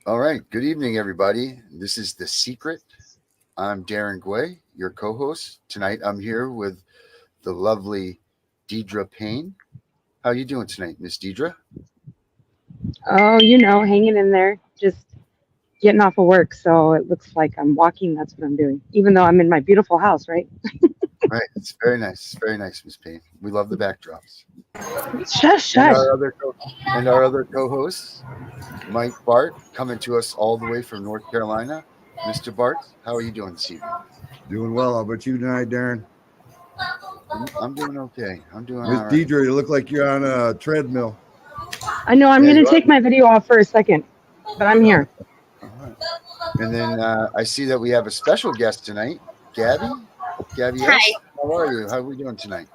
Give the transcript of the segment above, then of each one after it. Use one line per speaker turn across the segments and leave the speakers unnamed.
All right. Good evening, everybody. This is The Secret. I'm Darren Guay, your co host. Tonight I'm here with the lovely Deidre Payne. How you doing tonight, Miss Deidre?
Oh, hanging in there, just getting off of work. So it looks like I'm walking. That's what I'm doing, even though I'm in my beautiful house, right?
Right. It's very nice. It's very nice, Miss Payne. We love the backdrops.
Shush,
And
shush.
our other co and our other co-host, Mike Bart, coming to us all the way from North Carolina. Mr. Bart, how are you doing this evening?
Doing well. How about you tonight, Darren?
I'm doing okay. I'm doing
Miss
all right.
Deidre, you look like you're on a treadmill.
I know I'm
Yeah,
going to
you are.
take my video off for a second, but I'm here.
All right. And then I see that we have a special guest tonight, Gabby. Gabby
Hi.
S. How are you? How are we doing tonight?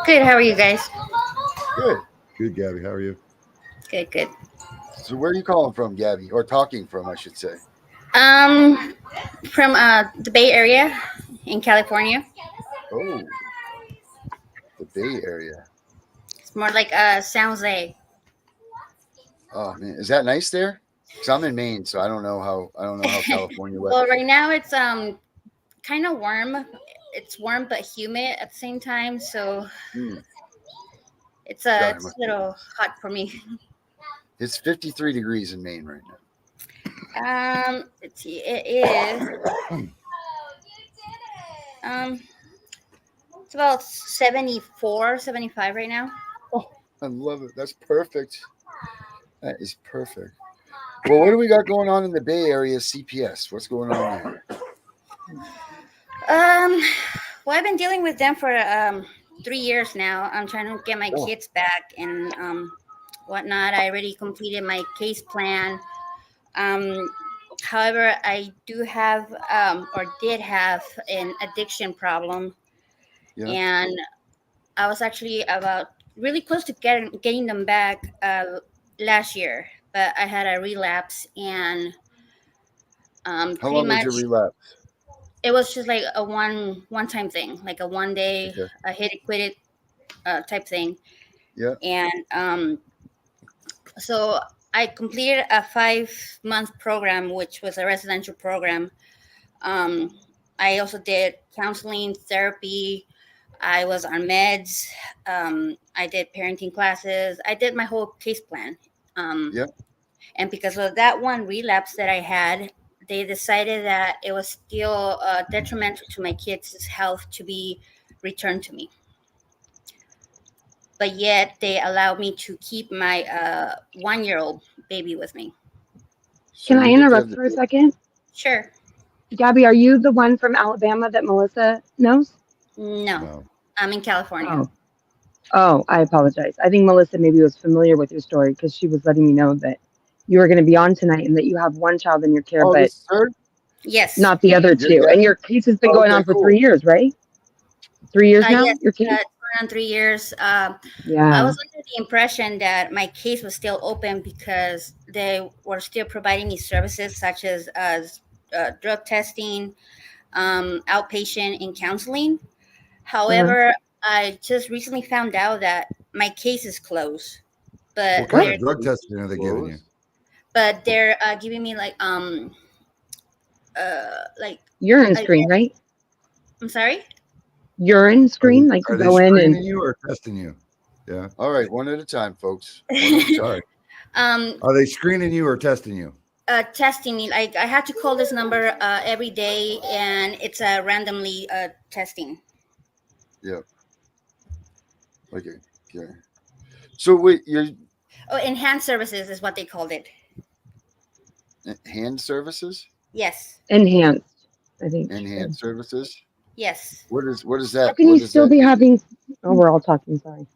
Good. How are you guys?
Good.
Good, Gabby. How are you?
Good. Good.
So where are you calling from, Gabby? Or talking from, I should say.
Um, from the Bay Area in California.
Oh, the Bay Area.
It's more like sounds like.
Oh man, is that nice there? Because I'm in Maine, so I don't know how California weather.
Well, right now it's kind of warm. It's warm but humid at the same time, so
Hmm. God, it
it's
must
a
be
little
nice.
hot for me.
It's 53 degrees in Maine right now.
Let's see. It is um it's about 74, 75 right now.
Oh, I love it. That's perfect. That is perfect. Well, what do we got going on in the Bay Area CPS? What's going on there?
Um, well, I've been dealing with them for 3 years now. I'm trying to get my
Oh,
kids back and whatnot. I already completed my case plan. Um, However, I do have or did have an addiction problem,
yeah.
and I was actually about really close to getting them back last year, but I had a relapse and
How
pretty
long was your
much
relapse?
it was just like a one time thing, like a 1 day
Okay.
hit it quit it type thing.
Yeah.
And so I completed a 5 month program, which was a residential program. Um, I also did counseling, therapy. I was on meds. I did parenting classes. I did my whole case plan. Um,
Yeah.
and because of that one relapse that I had, they decided that it was still detrimental to my kids' health to be returned to me. But yet they allowed me to keep my 1 year old baby with me.
So
Can I
you get to have
interrupt
the.
for a second?
Sure.
Gabby, are you the one from Alabama that Melissa knows?
No,
No.
I'm in California.
Oh, oh, I apologize. I think Melissa maybe was familiar with your story because she was letting me know that you were going to be on tonight and that you have one child in your care,
Oh,
but
this is her.
Yes.
not the other
Yeah.
two.
Yeah.
And your case has been
Oh,
going
okay.
on for
Cool.
3 years, right? 3 years now,
Yes,
your case?
it's going on 3 years. I
Yeah.
was under the impression that my case was still open because they were still providing me services such as drug testing, outpatient, and counseling.
Uh-huh.
However, I just recently found out that my case is closed, but
What kind
What?
they're
of drug
Case
testing are they giving you?
closed.
giving me like
Urine
I,
screen, right?
I'm sorry.
Urine
Are they
screen, like you
are they
go in and
screening you or testing you? Yeah.
All right, one at a time, folks. One at a
All
time.
right.
um,
Are they screening you or testing you?
Testing me. Like I had to call this number every day, and it's randomly testing.
Yeah. Okay. Okay. So wait, your
Oh, enhanced services is what they called it.
hand services
Yes,
enhanced, I think
and
she
hand
said.
services.
yes,
What is
How
that?
can you
What is
still
that?
be having? Oh, we're all talking. Sorry.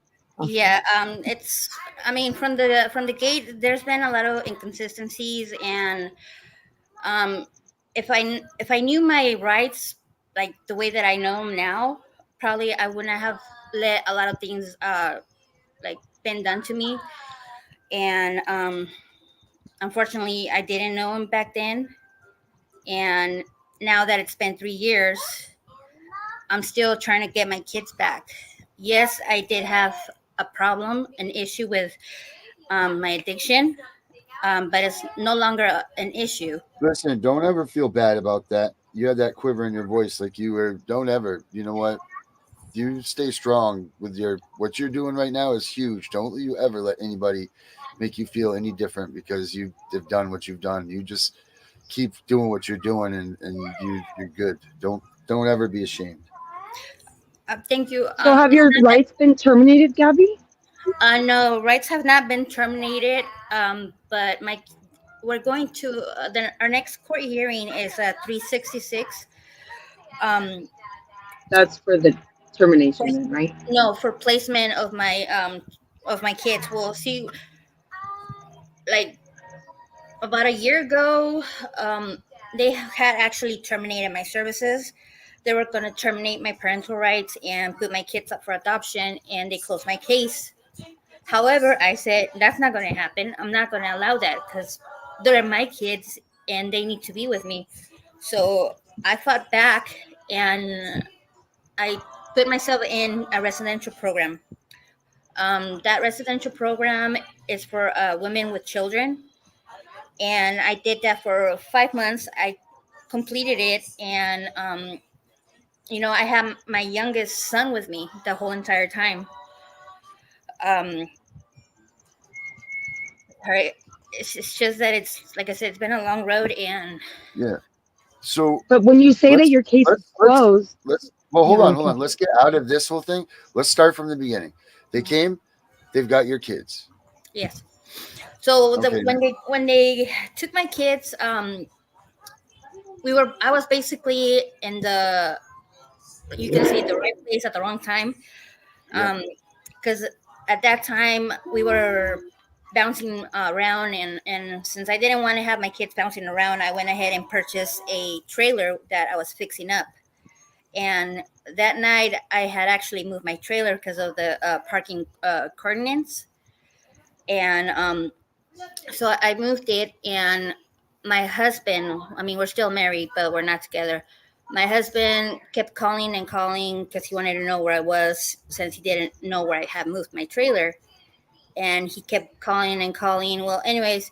yeah. It's. I mean, from the gate, there's been a lot of inconsistencies, and um, if I knew my rights like the way that I know them now, probably I wouldn't have let a lot of things like been done to me, and unfortunately, I didn't know them back then, and now that it's been 3 years, I'm still trying to get my kids back. Yes, I did have a problem, an issue with my addiction, but it's no longer an issue.
Listen, don't ever feel bad about that. You had that quiver in your voice, like you were. Don't ever. You know what? You stay strong with your what you're doing right now is huge. Don't you ever let anybody make you feel any different because you've done what you've done. You just keep doing what you're doing, and you're good. Don't ever be ashamed.
Thank you.
So have your rights been terminated, Gabby?
No, rights have not been terminated. But we're going to our next court hearing is 366. Um,
That's for the termination
for-
then, right?
no, for placement of my kids. We'll see. Like about a year ago, they had actually terminated my services. They were going to terminate my parental rights and put my kids up for adoption, and they closed my case. However, I said that's not going to happen. I'm not going to allow that because they're my kids and they need to be with me. So I fought back and I put myself in a residential program. That residential program is for women with children, and I did that for 5 months. I completed it, and I have my youngest son with me the whole entire time. Um, her, it's just that it's like I said, it's been a long road, and
Yeah. So
But when you say that
let's
your case is
let's
closed,
let's. Well,
yeah,
hold
okay.
on. Let's get out of this whole thing. Let's start from the beginning. They came. They've got your kids.
yes. So
Okay.
when they took my kids, I was basically in the, you can say, the right place at the wrong time,
Yeah.
because at that time we were bouncing around, and since I didn't want to have my kids bouncing around, I went ahead and purchased a trailer that I was fixing up. And that night I had actually moved my trailer because of the parking coordinates. And so I moved it, and my husband, I mean, we're still married, but we're not together. My husband kept calling and calling because he wanted to know where I was since he didn't know where I had moved my trailer. And he kept calling and calling. Well, anyways,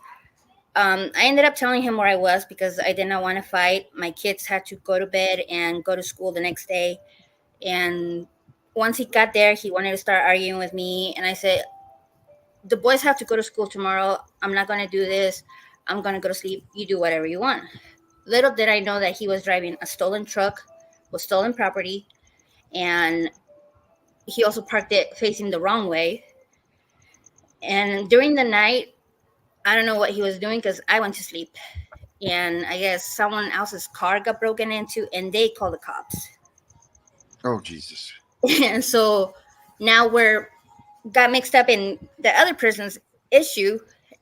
I ended up telling him where I was because I did not want to fight. My kids had to go to bed and go to school the next day. And once he got there, he wanted to start arguing with me. And I said, the boys have to go to school tomorrow. I'm not going to do this. I'm going to go to sleep. You do whatever you want. Little did I know that he was driving a stolen truck with stolen property. And he also parked it facing the wrong way. And during the night, I don't know what he was doing because I went to sleep. And I guess someone else's car got broken into and they called the cops.
Oh Jesus.
And so now we're got mixed up in the other person's issue,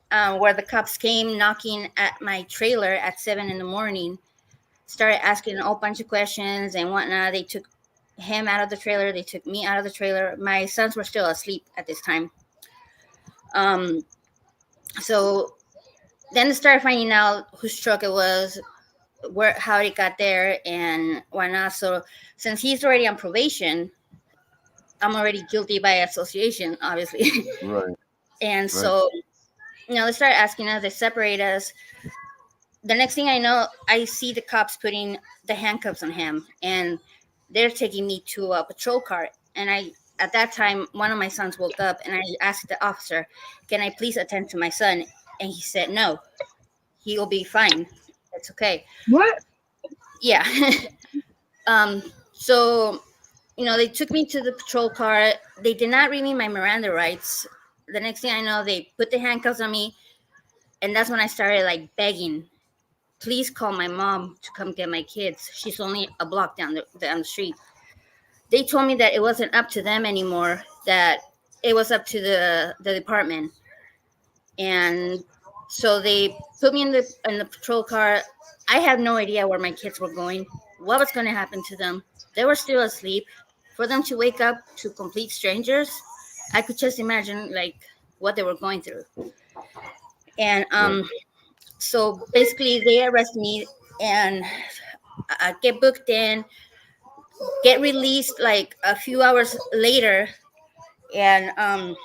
where the cops came knocking at my trailer at 7 in the morning, started asking a whole bunch of questions and whatnot. They took him out of the trailer. They took me out of the trailer. My sons were still asleep at this time. So then they started finding out whose truck it was, how it got there, and whatnot. So since he's already on probation, I'm already guilty by association, obviously.
Right.
And so, they start asking us, they separate us. The next thing I know, I see the cops putting the handcuffs on him, and they're taking me to a patrol car. And at that time, one of my sons woke up, and I asked the officer, "Can I please attend to my son?" And he said, "No, he will be fine. It's okay."
What?
Yeah. So, they took me to the patrol car. They did not read me my Miranda rights. The next thing I know, they put the handcuffs on me, and that's when I started like begging, "Please call my mom to come get my kids. She's only a block down the street." They told me that it wasn't up to them anymore, that it was up to the department. And so they put me in the patrol car. I had no idea where my kids were going, what was going to happen to them. They were still asleep. For them to wake up to complete strangers, I could just imagine like what they were going through. And so basically they arrest me, and I get booked in, get released like a few hours later. And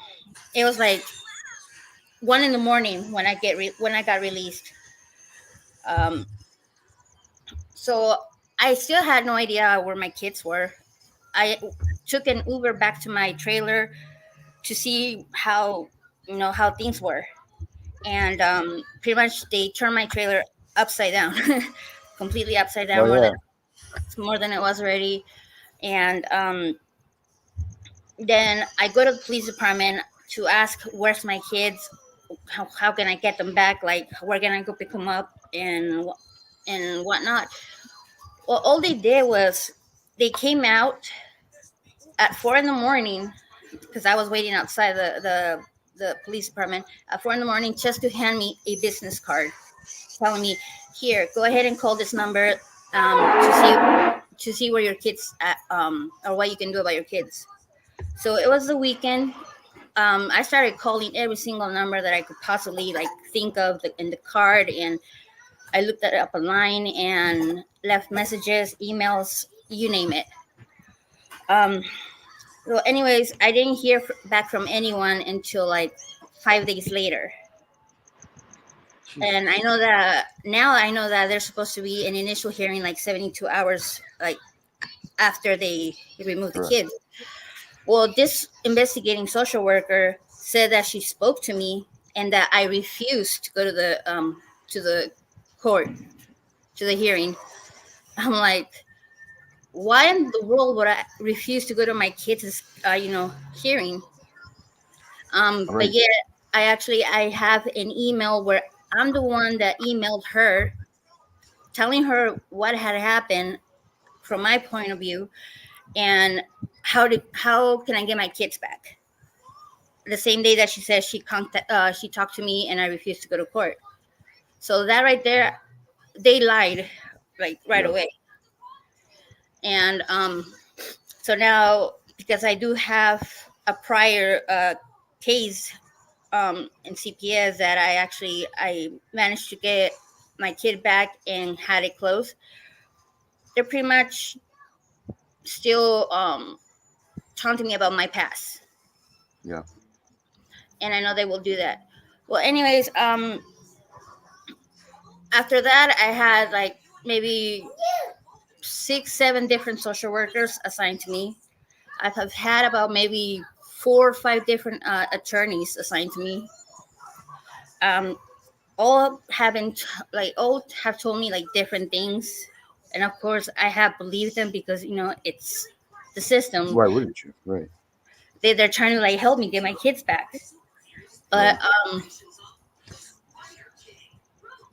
it was like 1 in the morning when when I got released. Um, so I still had no idea where my kids were. I took an Uber back to my trailer to see how how things were, and pretty much they turned my trailer upside down, completely upside
Oh
down,
yeah.
more than it was already. And then I go to the police department to ask where's my kids, how can I get them back, like where can I go pick them up and whatnot. Well, all they did was they came out at 4 in the morning because I was waiting outside the police department at 4 in the morning just to hand me a business card telling me, here, go ahead and call this number to see where your kids at, or what you can do about your kids. So it was the weekend. I started calling every single number that I could possibly like think of in the card, and I looked it up online and left messages, emails, you name it. So, anyways, I didn't hear back from anyone until like 5 days later. And I know that there's supposed to be an initial hearing like 72 hours like after they remove the kids. Well, this investigating social worker said that she spoke to me and that I refused to go to the court, to the hearing. I'm like, why in the world would I refuse to go to my kids' hearing?
Right.
But yet I have an email where I'm the one that emailed her, telling her what had happened from my point of view, and how can I get my kids back? The same day that she says she talked to me and I refused to go to court. So that right there, they lied like right away. And so now, because I do have a prior case in CPS that I managed to get my kid back and had it closed, they're pretty much still taunting me about my past.
Yeah.
And I know they will do that. Well, anyways, after that, I had like maybe 6-7 different social workers assigned to me. I have had about maybe 4 or 5 different attorneys assigned to me. All have told me like different things, and of course I have believed them because it's the system.
Why wouldn't you? Right.
They're trying to like help me get my kids back, but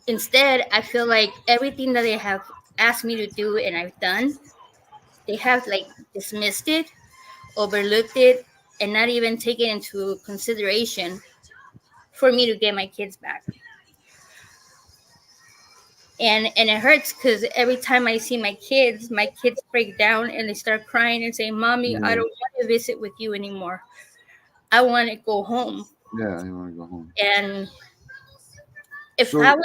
instead I feel like everything that they have asked me to do and I've done, they have like dismissed it, overlooked it, and not even taken into consideration for me to get my kids back. And it hurts because every time I see my kids break down and they start crying and say, "Mommy, I don't want to visit with you anymore. I want to go home."
Yeah, I want to go home.
And if I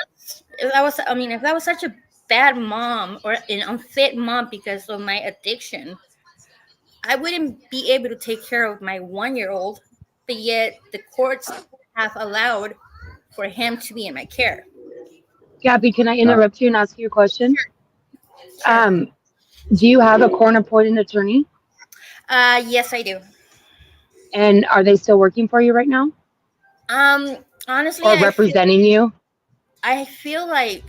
was such a bad mom or an unfit mom because of my addiction, I wouldn't be able to take care of my 1-year-old, but yet the courts have allowed for him to be in my care.
Gabby, can I interrupt you and ask you a question?
Sure.
Do you have a court-appointed attorney?
Yes, I do.
And are they still working for you right now?
Honestly,
Or representing you?
I feel like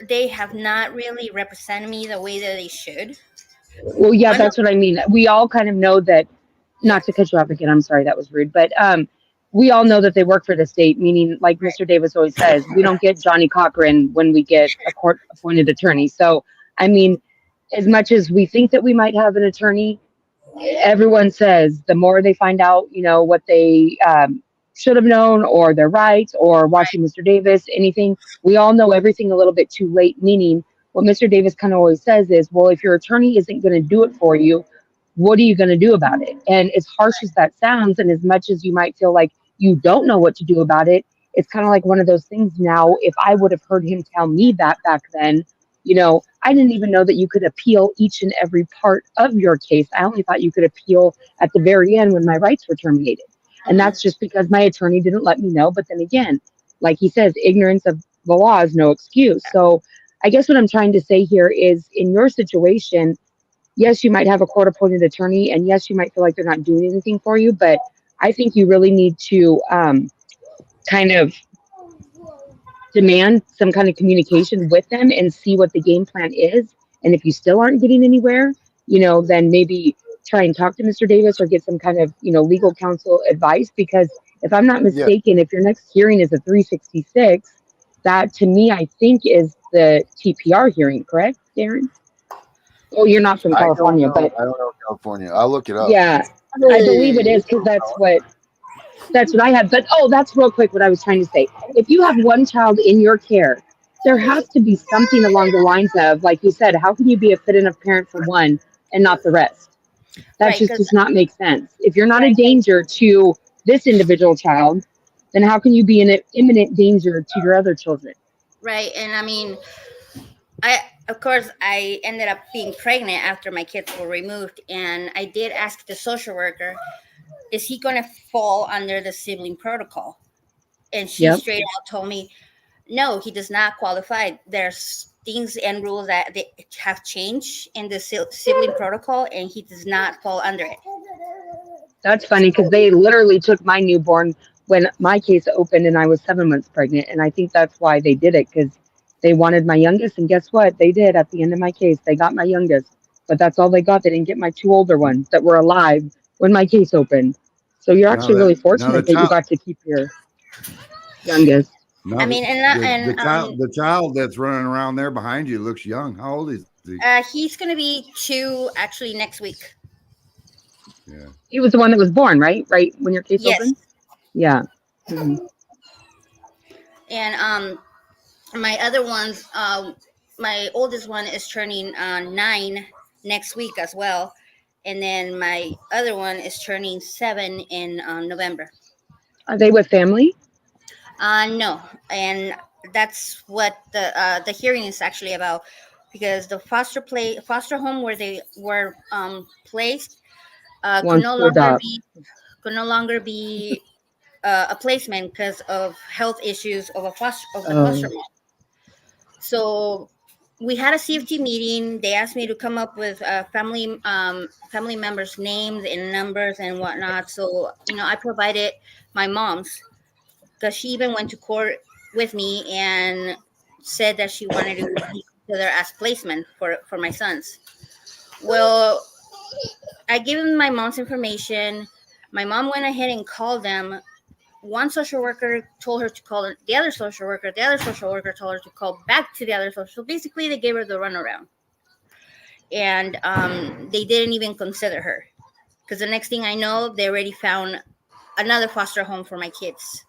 they have not really represented me the way that they should.
Well, yeah, that's what I mean. We all kind of know that, not to cut you off again, I'm sorry, that was rude, but we all know that they work for the state, meaning, like Mr. Davis always says, we don't get Johnny Cochran when we get a court-appointed attorney. So, I mean, as much as we think that we might have an attorney, everyone says the more they find out, what they should have known or their rights or watching Mr. Davis, anything, we all know everything a little bit too late, meaning what Mr. Davis kind of always says is, well, if your attorney isn't going to do it for you, what are you going to do about it? And as harsh as that sounds, and as much as you might feel like you don't know what to do about it, it's kind of like one of those things now. If I would have heard him tell me that back then, I didn't even know that you could appeal each and every part of your case. I only thought you could appeal at the very end when my rights were terminated. And that's just because my attorney didn't let me know. But then again, like he says, ignorance of the law is no excuse. So I guess what I'm trying to say here is in your situation, yes, you might have a court appointed attorney, and yes, you might feel like they're not doing anything for you, but I think you really need to kind of demand some kind of communication with them and see what the game plan is. And if you still aren't getting anywhere, then maybe try and talk to Mr. Davis or get some kind of, legal counsel advice. Because if I'm not
Yeah.
mistaken, if your next hearing is a 366, that to me, I think is the TPR hearing, correct, Darren? Oh, you're not from California, but
I don't know California. I'll look it up.
yeah, I believe it is because that's what I had. But that's real quick what I was trying to say. If you have one child in your care, there has to be something along the lines of, like you said, how can you be a fit enough parent for one and not the rest? That
Right,
just
'cause-
does not make sense. If you're not a
Right.
danger to this individual child, then how can you be an imminent danger to your other children?
Right. And I mean, of course, I ended up being pregnant after my kids were removed. And I did ask the social worker, is he going to fall under the sibling protocol? And she
Yep.
straight out told me, no, he does not qualify. There's things and rules that they have changed in the sibling protocol, and he does not fall under it.
That's funny because they literally took my newborn when my case opened and I was 7 months pregnant. And I think that's why they did it, because they wanted my youngest. And guess what? They did at the end of my case. They got my youngest, but that's all they got. They didn't get my two older ones that were alive when my case opened. So you're actually really fortunate that you got to keep your youngest.
No,
I mean,
the child that's running around there behind you looks young. How old is he?
He's going to be 2 actually next week.
Yeah.
He was the one that was born, right? Right when your case
Yes.
opened? Yeah. Mm-hmm.
And my other ones, my oldest one is turning 9 next week as well. And then my other one is turning 7 in November.
Are they with family?
No. And that's what the hearing is actually about, because the foster home where they were placed could no longer be a placement because of health issues of the foster mom. So we had a CFT meeting. They asked me to come up with family members' names and numbers and whatnot. So I provided my mom's, because she even went to court with me and said that she wanted to be considered as placement for my sons. Well, I gave them my mom's information. My mom went ahead and called them. One social worker told her to call the other social worker. The other social worker told her to call back to the other social. So basically, they gave her the runaround. And they didn't even consider her, because the next thing I know, they already found another foster home for my kids.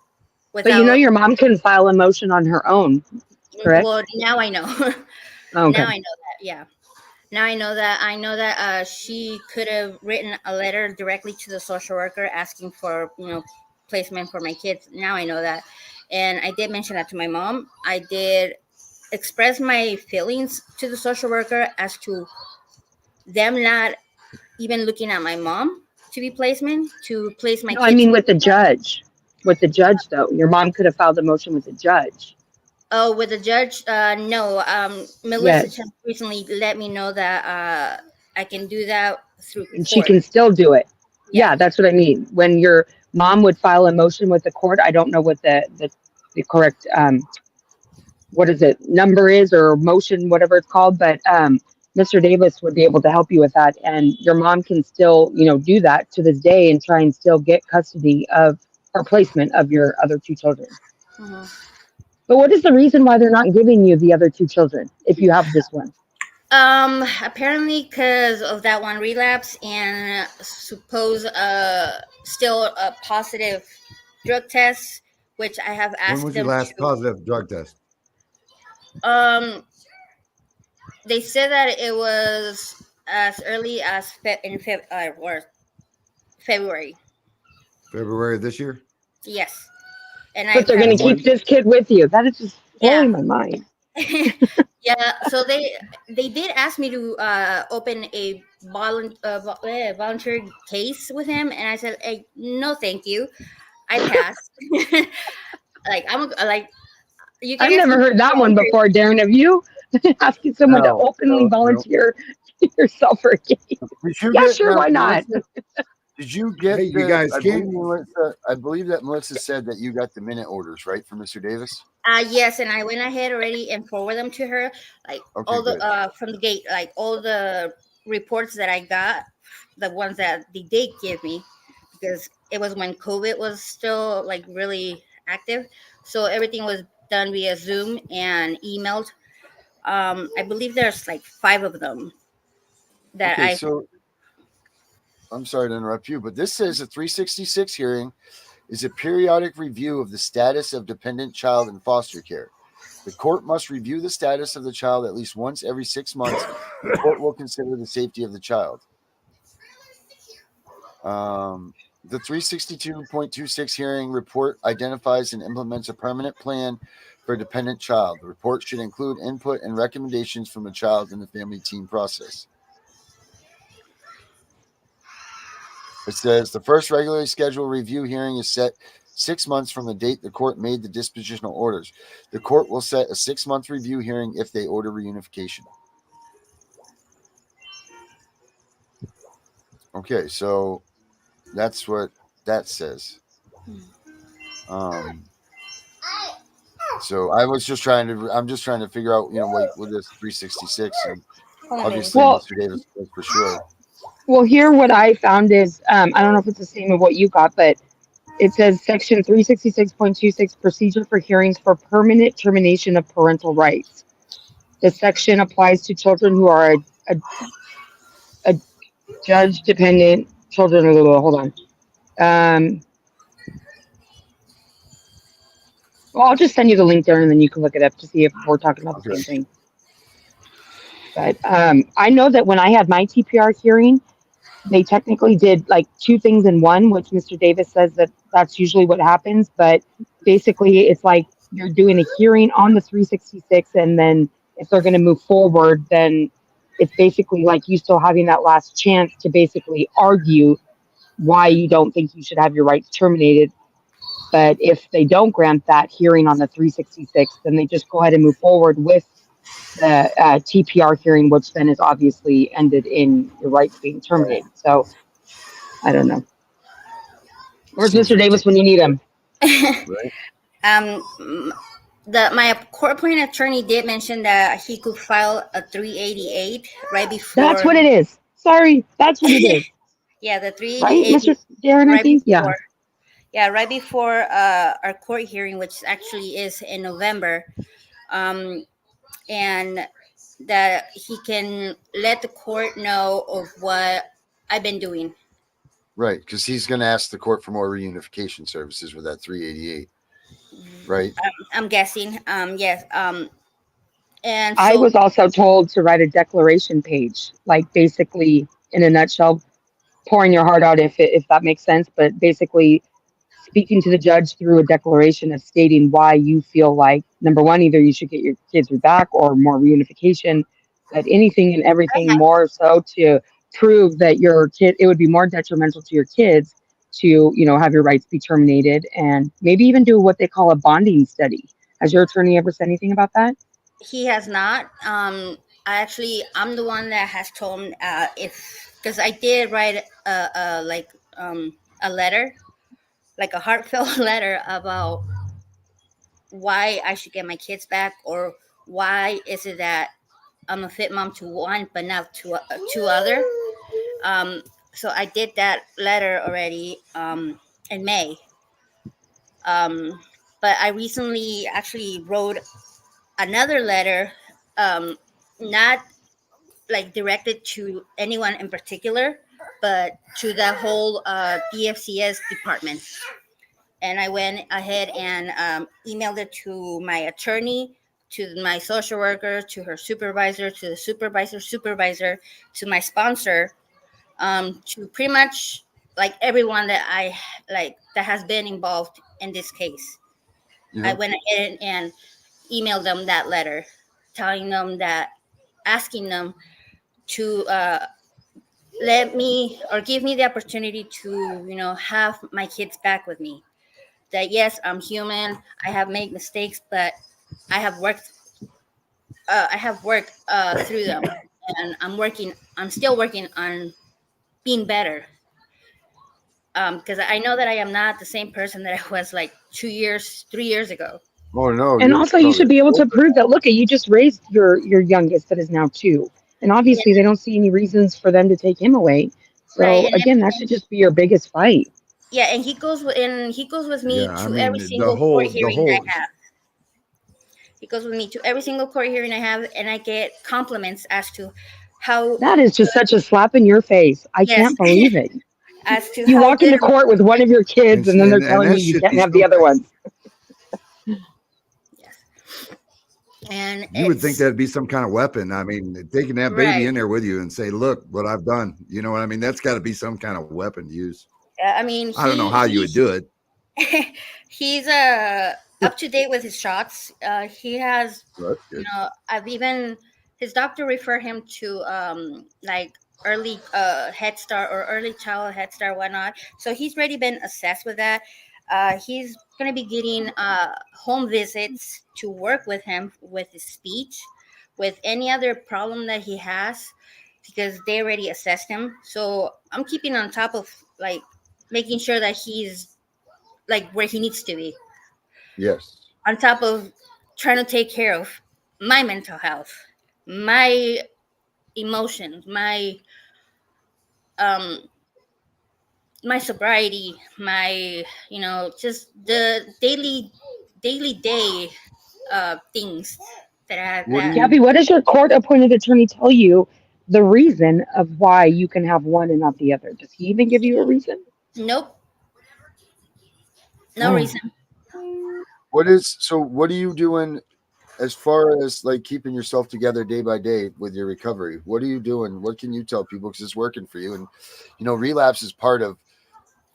But your mom can file a motion on her own, correct?
Well, now I know.
Okay.
Now I know that, yeah. Now I know that she could have written a letter directly to the social worker asking for, placement for my kids. Now I know that. And I did mention that to my mom. I did express my feelings to the social worker as to them not even looking at my mom to be placement, to place my kids.
I mean, with the judge. With the judge, though. Your mom could have filed a motion with the judge.
Oh, with the judge? No. Melissa just recently let me know that I can do that through court.
And she can still do it. Yeah, that's what I mean. When your mom would file a motion with the court, I don't know what the correct what is it, number is, or motion, whatever it's called, but Mr. Davis would be able to help you with that. And your mom can still, do that to this day and try and still get custody of or placement of your other 2 children.
Mm-hmm.
But what is the reason why they're not giving you the other 2 children if you have this one?
Apparently because of that one relapse, and suppose still a positive drug test, which I have asked them.
When was your last positive drug test?
They said that it was as early as February.
February of this year?
Yes.
But they're going to keep this kid with you. That is just blowing my mind.
Yeah, so they did ask me to open a volunteer case with him, and I said, hey, no, thank you, I passed. Like like you
I've
guys
never
can
heard that one
volunteer.
before, Darren. Have you? Asking someone to
No,
openly
no, no.
volunteer yourself for a game?
Did you
Yeah,
get
sure,
now,
why not?
Melissa? Did you get
Hey, you
the?
guys
I believe
can't.
Melissa. I believe that Melissa said that you got the minute orders right from Mr. Davis.
Yes, and I went ahead already and forwarded them to her, like
Okay,
all the
good.
from the gate, like all the reports that I got, the ones that they did give me, because it was when COVID was still like really active, so everything was done via Zoom and emailed. I believe there's like 5 of them that
Okay,
I.
so I'm sorry to interrupt you, but this says a 366 hearing is a periodic review of the status of dependent child in foster care. The court must review the status of the child at least once every 6 months. The court will consider the safety of the child. The 362.26 hearing report identifies and implements a permanent plan for a dependent child. The report should include input and recommendations from the child and the family team process. It says the first regularly scheduled review hearing is set 6 months from the date the court made the dispositional orders. The court will set a 6-month review hearing if they order reunification. Okay, so that's what that says. So I'm just trying to figure out, what this 366, and
Hold on a minute.
obviously
Well,
Mr. Davis knows for sure.
well, here what I found is I don't know if it's the same of what you got, but it says section 366.26 procedure for hearings for permanent termination of parental rights. The section applies to children who are a judge dependent children. Hold on. Well, I'll just send you the link there and then you can look it up to see if we're talking about the
Okay.
same thing. But I know that when I had my TPR hearing, they technically did like 2 things in one, which Mr. Davis says that that's usually what happens. But basically, it's like you're doing a hearing on the 366, and then if they're going to move forward, then it's basically like you still having that last chance to basically argue why you don't think you should have your rights terminated. But if they don't grant that hearing on the 366, then they just go ahead and move forward with the TPR hearing, which then is obviously ended in your rights being
Right.
terminated. So I don't know. Where's
Seems
Mr. Davis when you need him?
right?
um, my court-appointed attorney did mention that he could file a 388 right
That's
before.
what it is. Sorry, that's what it is.
Yeah, the
Right,
388
Mr. Darren, I
right
think? Yeah.
before. Yeah, right before our court hearing, which actually is in November, and that he can let the court know of what I've been doing.
Right, because he's going to ask the court for more reunification services with that 388, right?
I'm guessing. Yes. And
I
so
was also told to write a declaration page, like basically in a nutshell, pouring your heart out if that makes sense, but basically speaking to the judge through a declaration of stating why you feel like number one, either you should get your kids back or more reunification, but anything and everything more so to prove that your kid, it would be more detrimental to your kids to, have your rights be terminated and maybe even do what they call a bonding study. Has your attorney ever said anything about that?
he has not. I'm the one that has told him if because I did write a letter, like a heartfelt letter about why I should get my kids back, or why is it that I'm a fit mom to one but not to other. Um, so I did that letter already in May. Um, but I recently actually wrote another letter, not like directed to anyone in particular, but to the whole DFCS department. And I went ahead and emailed it to my attorney, to my social worker, to her supervisor, to the supervisor, to my sponsor, to pretty much like everyone that I like that has been involved in this case. I
Yeah.
went ahead and emailed them that letter. telling them that, asking them to let me or give me the opportunity to, have my kids back with me. That yes, I'm human. I have made mistakes, but I have worked. Through them, and I'm still working on being better. Because I know that I am not the same person that I was like 2 years, 3 years ago.
Oh no,
And also, you should be able to prove that. Look, you just raised your youngest that is now 2, and
Yeah,
obviously they don't see any reasons for them to take him away.
right.
So again, that should just be your biggest fight.
Yeah, and he goes with me
Yeah, I
to every
mean the
single court
whole
hearing that I have. He goes with me to every single court hearing I have, and I get compliments as to how,
That is just such a slap in your face. I
yes,
can't believe it.
as to
You
how
walk
good.
into court with one of your kids, and then they're
and
telling you
that
you
should
can't
be
have the other
something.
ones.
Yes, and
You would think
it's
that'd be some kind of weapon. I mean, taking that baby
right.
in there with you and say, "Look what I've done." You know what I mean? That's got to be some kind of weapon to use.
I mean,
I don't know how you would do it.
he's up to date with his shots. He has,
that's good.
I've even his doctor referred him to like early Head Start or early child Head Start, whatnot. So he's already been assessed with that. He's gonna be getting home visits to work with him with his speech, with any other problem that he has, because they already assessed him. So I'm keeping on top of like making sure that he's like where he needs to be,
Yes.
on top of trying to take care of my mental health, my emotions, um my sobriety, my just the daily day things that I
What do
that
you
Gabby, what does your court-appointed attorney tell you the reason of why you can have one and not the other? Does he even give you a reason?
nope, no
Oh,
reason.
what are you doing as far as like keeping yourself together day by day with your recovery? What are you doing? What can you tell people because it's working for you? And relapse is part of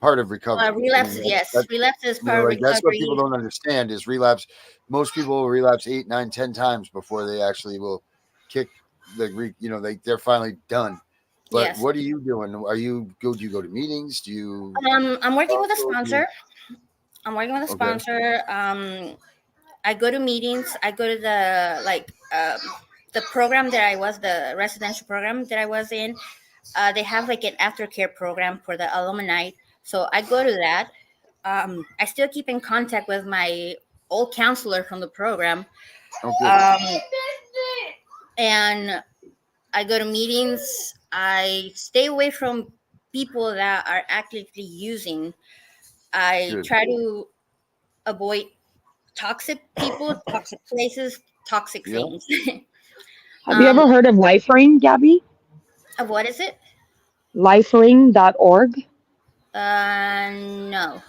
recovery. I mean,
Relapse, yes,
that's
relapse is part of
like that's what people
recovery.
don't understand is relapse. Most people will relapse 8, 9, 10 times before they actually will kick they're finally done. But
Yes.
what are you doing? Do you go to meetings? Do you
I'm working with a
also do
sponsor. I'm working with a
okay?
sponsor. I go to meetings. I go to the program that I was, the residential program that I was in. They have like an aftercare program for the alumni. So I go to that. I still keep in contact with my old counselor from the program.
Oh, good.
Um, and I go to meetings. I stay away from people that are actively using. I
Good.
try to avoid toxic people, toxic places, toxic
Yeah.
things.
have you ever heard of LifeRing, Gabby?
What is it?
Lifeling.org.
No.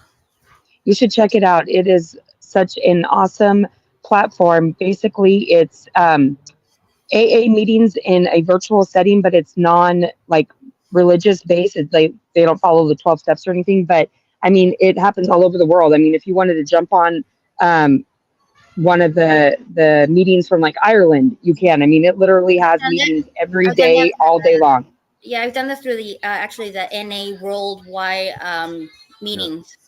You should check it out. It is such an awesome platform. Basically, it's AA meetings in a virtual setting, but it's non like religious based. It's like they don't follow the 12 steps or anything. But I mean, it happens all over the world. I mean, if you wanted to jump on um, one of the meetings from like Ireland, you can. I mean, it literally
I've
has
done that.
meetings every
I've done that
day, all day long.
Yeah, I've done that through the actually the NA worldwide
Yeah.
meetings,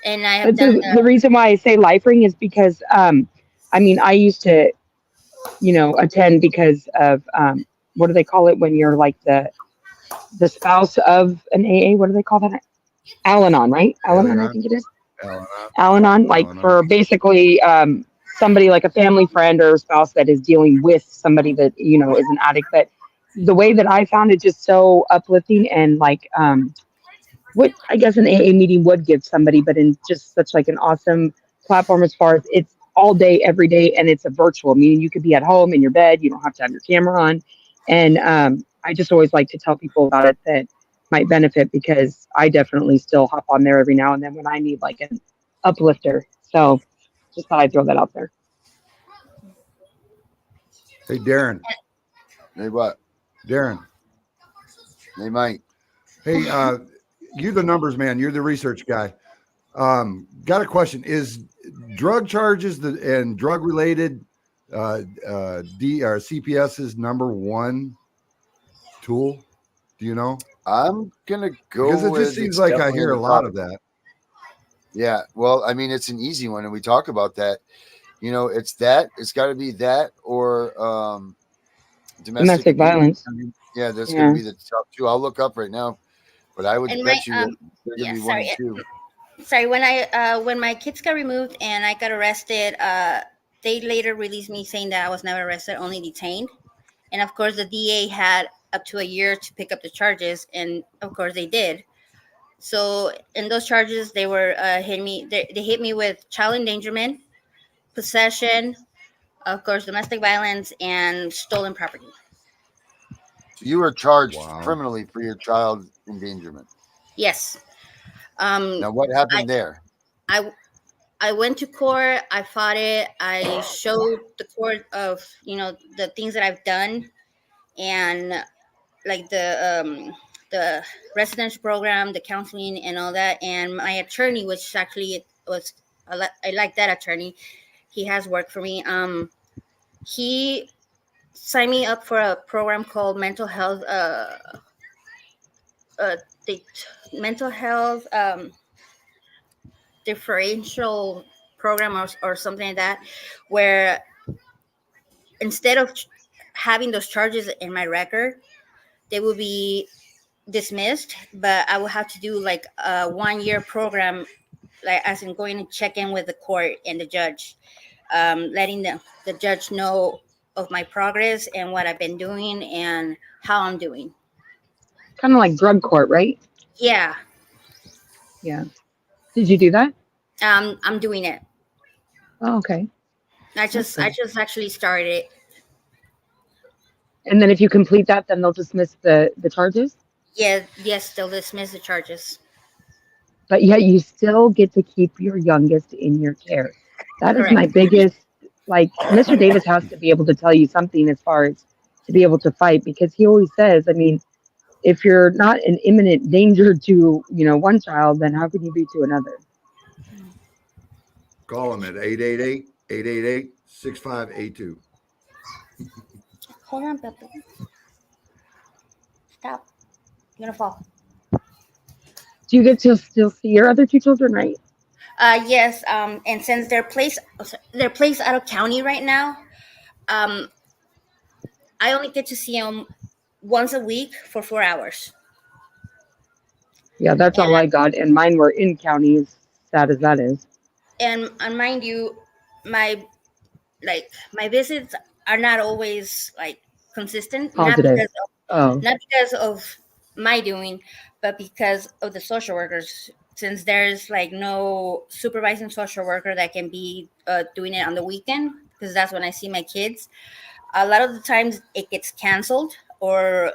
and I have
But
done
the reason why I say LifeRing is because I mean, I used to attend because of what do they call it when you're like the spouse of an AA? What do they call that? Al-Anon, right? Al-Anon, I
Al-Anon,
think it is.
Al-Anon,
Al-Anon, like
Al-Anon.
for basically somebody like a family friend or a spouse that is dealing with somebody that is an addict. But the way that I found it just so uplifting and like what I guess an AA meeting would give somebody, but in just such like an awesome platform as far as it's all day, every day, and it's a virtual meeting. You could be at home in your bed. You don't have to have your camera on. And I just always like to tell people about it that might benefit because I definitely still hop on there every now and then when I need like an uplifter. So just thought I'd throw that out there.
Hey, Darren.
They what?
Darren.
They might.
Hey, you're the numbers man. You're the research guy. Got a question. Is drug charges and drug related CPS's number one tool? Do you know?
I'm gonna go
Because it
with
just seems
it's
like I
definitely
hear
in
a
the
lot
top.
of that.
Yeah, well, I mean, it's an easy one, and we talk about that. You know, it's that. It's got to be that or domestic
Domestic
abuse.
violence.
I mean, yeah, that's going
Yeah.
to be the top two. I'll look up right now, but I would
And my
bet you that they're going
yeah,
to be one
sorry,
and two.
sorry. When my kids got removed and I got arrested, they later released me saying that I was never arrested, only detained. And of course, the DA had up to a year to pick up the charges, and of course they did. So in those charges, they were hit me. They hit me with child endangerment, possession, of course, domestic violence, and stolen property.
So you were charged
Wow.
criminally for your child endangerment.
Yes. Um,
Now, what
I
happened there?
I I went to court. I fought it. I showed the court of the things that I've done, and like the residential program, the counseling, and all that. And my attorney, which actually was I like that attorney. He has worked for me. He signed me up for a program called mental health. The mental health differential program or something like that, where instead of having those charges in my record, they will be dismissed, but I will have to do like a 1 year program, like as in going to check in with the court and the judge, letting the judge know of my progress and what I've been doing and how I'm doing.
Kind of like drug court, right?
Yeah,
Yeah. Did you do that?
I'm doing it.
Oh, okay.
I
That's
just I
good.
just actually started.
And then if you complete that, then they'll dismiss the charges.
Yeah, yes, they'll dismiss the charges.
But yet you still get to keep your youngest in your care. That is my
Correct.
biggest, like, Mr. Davis has to be able to tell you something as far as to be able to fight, because he always says, I mean, if you're not an imminent danger to, one child, then how can you be to another?
Call them at 888-888-6582.
Hold on, Pepe. Stop. You're gonna fall.
Do you get to still see your other two children, right?
Yes. And since they're placed out of county right now, um, I only get to see them once a week for 4 hours.
Yeah, that's all
And
I got. And mine were in county, as sad as that is.
and mind you, my my visits are not always like consistent.
Positive. Oh,
Not because of my doing, but because of the social workers. Since there's like no supervising social worker that can be doing it on the weekend, because that's when I see my kids. A lot of the times it gets canceled, or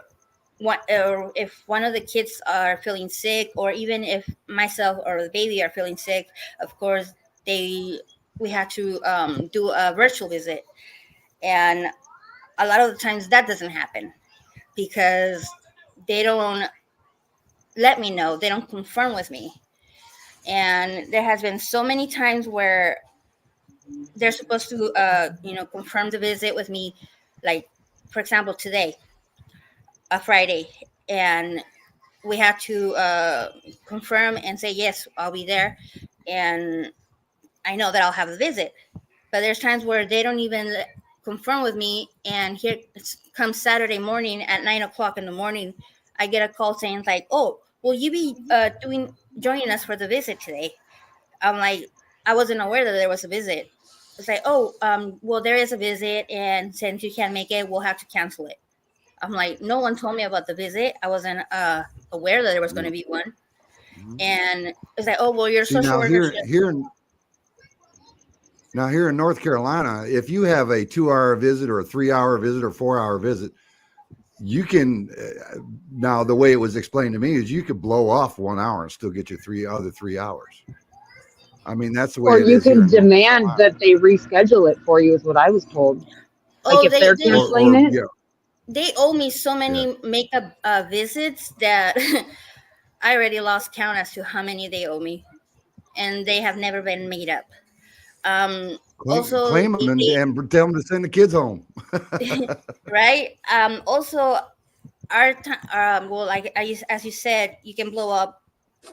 if one of the kids are feeling sick, or even if myself or the baby are feeling sick, of course we have to do a virtual visit, and a lot of the times that doesn't happen because they don't let me know, they don't confirm with me. And there has been so many times where they're supposed to confirm the visit with me, like for example today, a Friday, and we have to confirm and say yes, I'll be there, and I know that I'll have a visit. But there's times where they don't even confirm with me, and here comes Saturday morning at 9 o'clock in the morning, I get a call saying like, "Oh, will you be joining us for the visit today?" I'm like, I wasn't aware that there was a visit. It's like, "Oh, well, there is a visit, and since you can't make it, we'll have to cancel it." I'm like, no one told me about the visit. I wasn't aware that there was going to be one. And it's like, oh, well, your
See,
social
now
worker
here
should.
here now here in North Carolina, if you have a 2 hour visit or a 3 hour visit or 4 hour visit, you can now the way it was explained to me is you could blow off 1 hour and still get your 3 hours. I mean, that's the way
or
it
you
is here
can
in North
demand
Carolina.
that they reschedule it for you, is what I was told. Like
Oh,
if
they
they're
they
canceling
Or
it,
yeah,
they owe me so
yeah.
many makeup visits that I already lost count as to how many they owe me, and they have never been made up. Um, Also,
claim them and tell them to send the kids home.
right. Also, our well, like as you said, you can blow up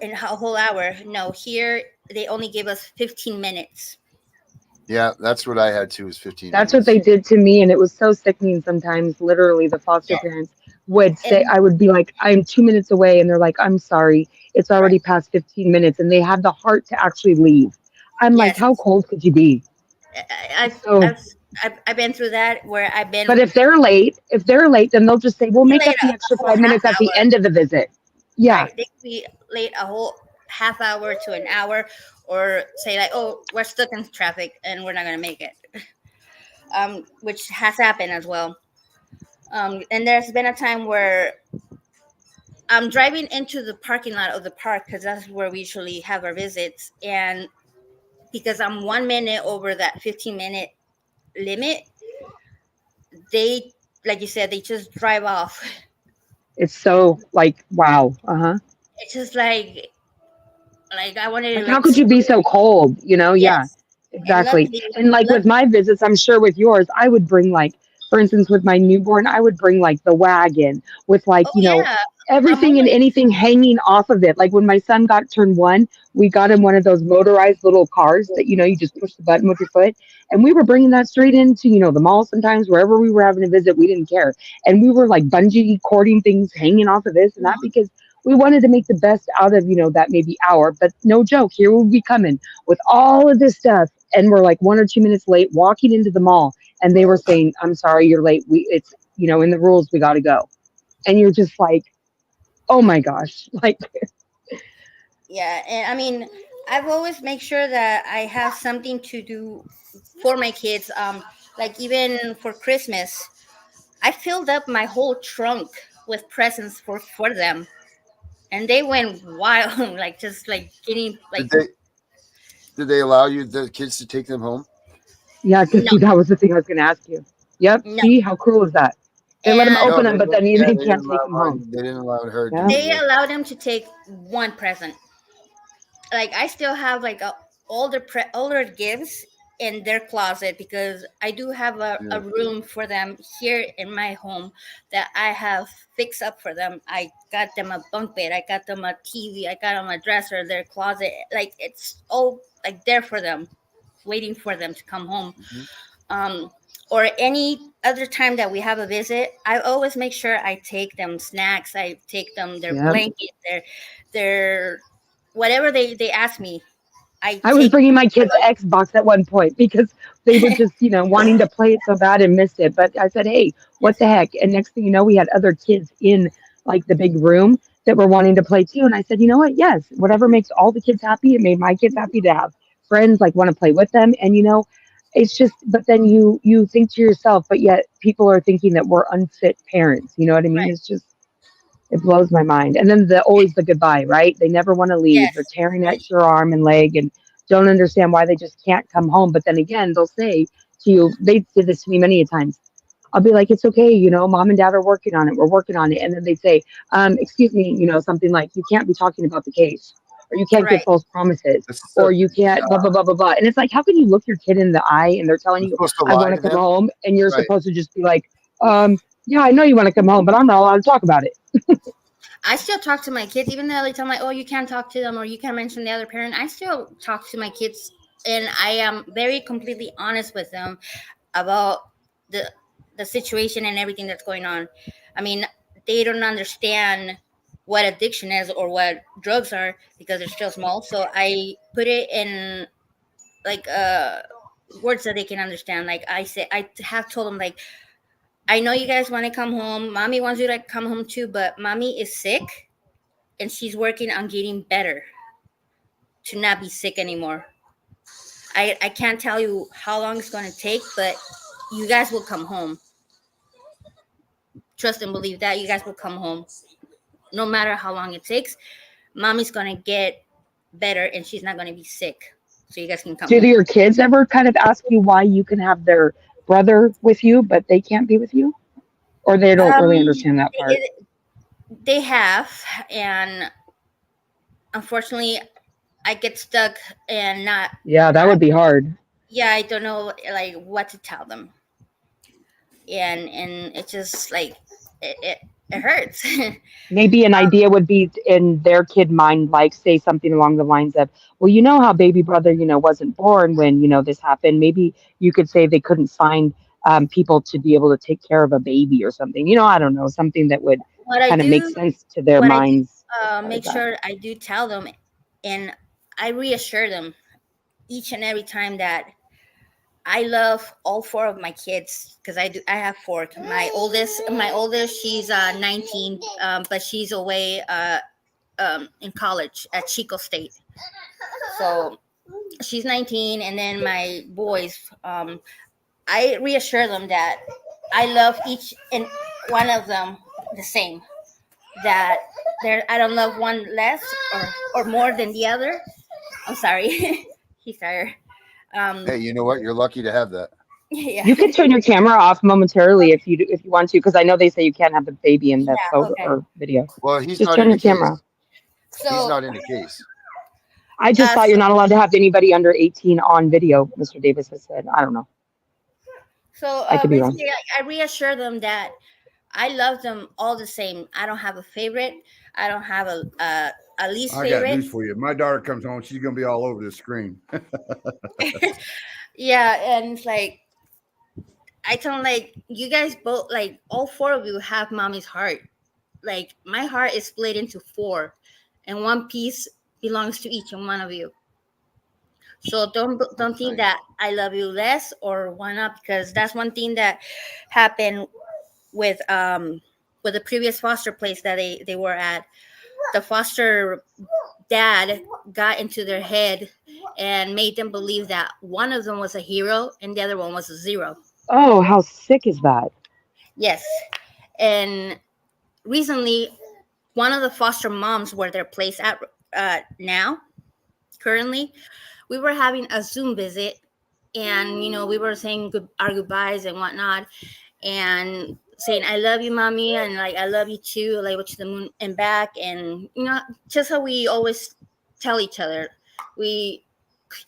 in a whole hour. No, here they only give us 15 minutes.
Yeah, that's what I had too. Was 15
That's what
minutes.
they did to me, and it was so sickening sometimes. Literally, the foster parents would say,
And
I would be like, I'm 2 minutes away, and they're like, I'm sorry, it's
right,
already past 15 minutes, and they had the heart to actually leave. I'm like,
yes,
how cold could you be?
I- I've
So,
I've I've been through that where I've been
but if they're late, then they'll just say, we'll
be
make
late
up the
a
extra
whole
five
half
minutes at the
hour.
end of the visit. Yeah,
Right, they could be late a whole half hour to an hour, or say like, oh, we're stuck in traffic and we're not gonna make it. Which has happened as well. And there's been a time where I'm driving into the parking lot of the park because that's where we usually have our visits, and because I'm 1 minute over that 15-minute limit, they, like you said, they just drive off.
it's so like, wow. Uh-huh.
It's just like I wanted to
Like, how
like
could you be so cold? Yeah,
yes, and
exactly. And like with my visits, I'm sure with yours, I would bring like, for instance, with my newborn, I would bring like the wagon with like,
oh yeah, I'm
everything and
always
anything hanging off of it. Like when my son got turned one, we got him one of those motorized little cars that, you just push the button with your foot. And we were bringing that straight into, the mall sometimes, wherever we were having a visit, we didn't care. And we were like bungee cording things hanging off of this and that because we wanted to make the best out of, that maybe hour. But no joke, here we'll be coming with all of this stuff. And we're like 1 or 2 minutes late walking into the mall. And they were saying, I'm sorry, you're late. It's, in the rules, we got to go. And you're just like, oh my gosh. Like,
yeah, and I mean, I've always make sure that I have something to do for my kids. Like even for Christmas, I filled up my whole trunk with presents for them, and they went wild, like just like getting like
Did they allow you the kids to take them home?
yeah, because
no,
see, that was the thing I was going to ask you. Yep.
no,
See, how cruel is that? They let them
and
No,
open
they
them, but
didn't.
then
Yeah,
they
they didn't
can't take
allow
them home.
mine. They didn't allow her to
Yeah.
do
they
that.
allowed them to take one present. Like I still have like older gifts in their closet because I do have
Yeah.
a room for them here in my home that I have fixed up for them. I got them a bunk bed, I got them a TV, I got them a dresser, their closet, like it's all like there for them, waiting for them to come home.
Mhm.
um or any other time that we have a visit, I always make sure I take them snacks, I take them their
Yep.
blanket, their whatever they ask me, I
I was
take.
bringing my kids Xbox at one point because they were just, wanting to play it so bad and missed it. But I said, hey, what the heck? And next thing you know, we had other kids in like the big room that were wanting to play too. And I said, you know what? Yes, whatever makes all the kids happy. It made my kids happy to have friends like want to play with them. And it's just, but then you think to yourself, but yet people are thinking that we're unfit parents. You know what I mean?
Right.
It's just, it blows my mind. And then always the goodbye, right? They never want to leave. They're
Yes.
tearing at your arm and leg and don't understand why they just can't come home. But then again, they'll say to you, they did this to me many a times. I'll be like, it's okay, mom and dad are working on it. We're working on it. And then they say, excuse me, something like, you can't be talking about the case, or you can't give
Right.
false promises,
It's
or
such
you can't blah blah blah blah blah. And it's like, how can you look your kid in the eye and they're telling
You're
you,
supposed to
I
lie
want
to
to come
them,
home, and you're
right?
supposed to just be like, yeah, I know you want to come home, but I'm not allowed to talk about it.
I still talk to my kids, even though they tell me, "Oh, you can't talk to them, or you can't mention the other parent." I still talk to my kids, and I am very completely honest with them about the the situation and everything that's going on. I mean, they don't understand what addiction is or what drugs are because they're still small. So I put it in like words that they can understand. Like I say, I have told them like, I know you guys want to come home. Mommy wants you to come home too, but mommy is sick and she's working on getting better to not be sick anymore. I can't tell you how long it's going to take, but you guys will come home. Trust and believe that you guys will come home. No matter how long it takes, mommy's going to get better and she's not going to be sick. So you guys can come
Do
home.
your kids ever kind of ask you why you can have their brother with you, but they can't be with you? Or they don't really understand that part?
They have, and unfortunately, I get stuck and not
Yeah, that
not
would be hard.
yeah, I don't know like what to tell them, and it just like it hurts.
Maybe an idea would be in their kid mind, like say something along the lines of, well, you know how baby brother, wasn't born when, this happened. Maybe you could say they couldn't find people to be able to take care of a baby or something. I don't know, something that would
what I
kind of make
do,
sense to their
what I do,
minds as far as
make
that.
sure I do tell them, and I reassure them each and every time that I love all four of my kids because I have four. My oldest, she's 19, but she's away in college at Chico State. So she's 19, and then my boys. I reassure them that I love each and one of them the same. That I don't love one less or more than the other. I'm sorry, he's tired.
Hey, you know what? You're lucky to have that.
Yeah,
You could turn your camera off momentarily if you want to, because I know they say you can't have the baby in the
yeah,
photo
okay.
or video.
Well, he's
Just
not
turn
in
your
the case.
camera off.
He's
So
not in the case.
I just thought
so
you're not allowed to have anybody under 18 on video, Mr. Davis has said. I don't know.
So
I could be wrong.
basically, I reassure them that I love them all the same. I don't have a favorite. I don't have a least
I got
favorite.
news for you. My daughter comes home, she's gonna be all over the screen.
Yeah, and it's like I tell them like you guys both like all four of you have mommy's heart. Like my heart is split into four, and one piece belongs to each and one of you. So don't think
Nice.
that I love you less or one up because that's one thing that happened with the previous foster place that they were at. The foster dad got into their head and made them believe that one of them was a hero and the other one was a zero.
Oh, how sick is that?
Yes. And recently, one of the foster moms where they're placed at now, currently, we were having a Zoom visit, and we were saying our goodbyes and whatnot, and saying I love you, mommy, and like I love you too, like to the moon and back, and just how we always tell each other, we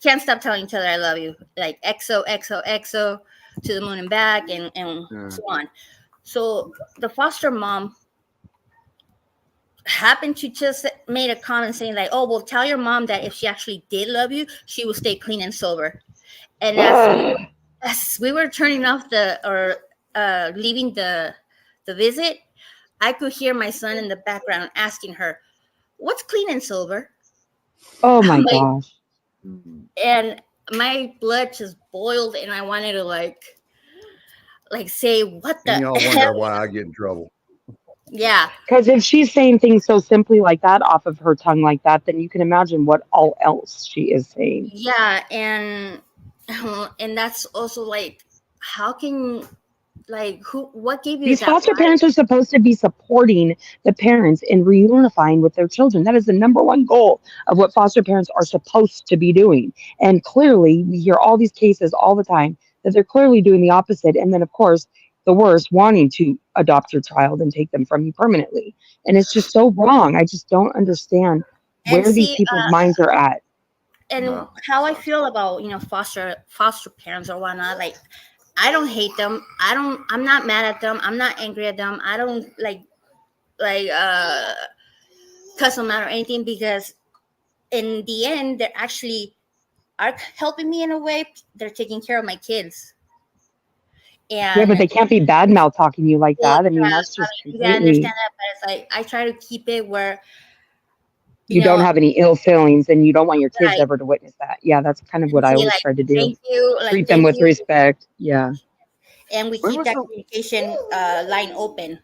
can't stop telling each other I love you, like XO XO XO to the moon and back, and
Yeah.
so on. So the foster mom happened to just made a comment saying like, oh well, tell your mom that if she actually did love you, she will stay clean and sober. And
Ugh.
as we were turning off leaving the visit, I could hear my son in the background asking her, what's clean and sober?
Oh my
I'm like,
gosh.
and my blood just boiled, and I wanted to like say what
And
the
y'all
hell.
wonder why I get in trouble.
Yeah,
Because if she's saying things so simply like that off of her tongue like that, then you can imagine what all else she is saying.
yeah, and that's also like, how can what gave you
These
that
foster
right?
parents are supposed to be supporting the parents in reunifying with their children. That is the number one goal of what foster parents are supposed to be doing. And clearly, we hear all these cases all the time that they're clearly doing the opposite. And then, of course, the worst, wanting to adopt your child and take them from you permanently. And it's just so wrong. I just don't understand
And
where these
see,
people's minds are at.
and
No.
how I feel about foster parents or whatnot. Like, I don't hate them. I'm not mad at them. I'm not angry at them. I don't like cuss them out or anything, because in the end, they're actually are helping me in a way. They're taking care of my kids.
Yeah, but
And
they can't be bad mouth talking you like
well,
that. I mean,
yeah,
that's just
you gotta understand
completely,
that. But it's like I try to keep it where you
you don't
know,
have any ill feelings and you don't want your kids
like
ever to witness that. Yeah, that's kind of what
and
I
say
always
like
try to do.
thank you,
Treat them with respect. Yeah,
and we
When
keep
was
that
the
communication line open.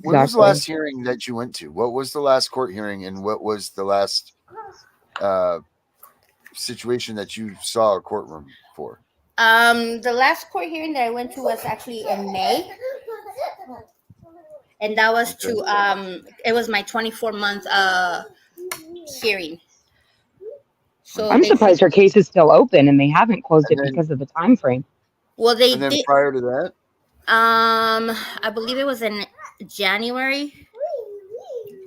when was the
exactly.
last hearing that you went to? What was the last court hearing, and what was the last uh, situation that you saw a courtroom for?
The last court hearing that I went to was actually in May, and that was
Okay.
to it was my 24-month hearing. So
I'm
basically,
surprised her case is still open and they haven't closed
And
it
then
because of the time frame.
well, they
and then
did.
prior to that,
I believe it was in January.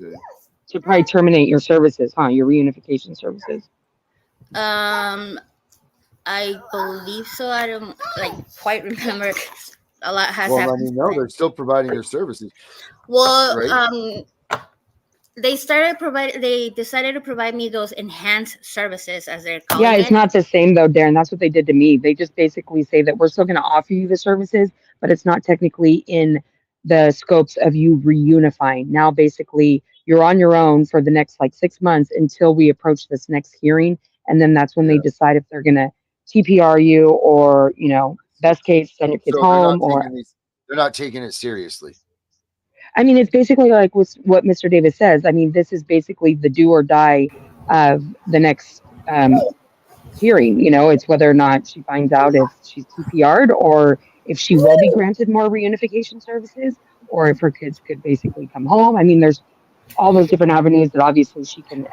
okay.
To probably terminate your services, huh? Your reunification services.
Um, I believe so. I don't like quite remember. A lot has
Well, I
happened.
mean, no, they're still providing their services,
Well,
right?
they decided to provide me those enhanced services, as they're
Yeah,
calling
it's
it.
not the same though, Darren. That's what they did to me. They just basically say that we're still going to offer you the services, but it's not technically in the scopes of you reunifying. Now, basically, you're on your own for the next like 6 months until we approach this next hearing. And then that's when they
Yeah.
decide if they're going to TPR you or, best case, send your kids
So they're not
home or,
taking these. They're not taking it seriously.
I mean, it's basically like what Mr. Davis says. I mean, this is basically the do or die of the next hearing. It's whether or not she finds out if she's TPR'd or if she will be granted more reunification services or if her kids could basically come home. I mean, there's all those different avenues that obviously she can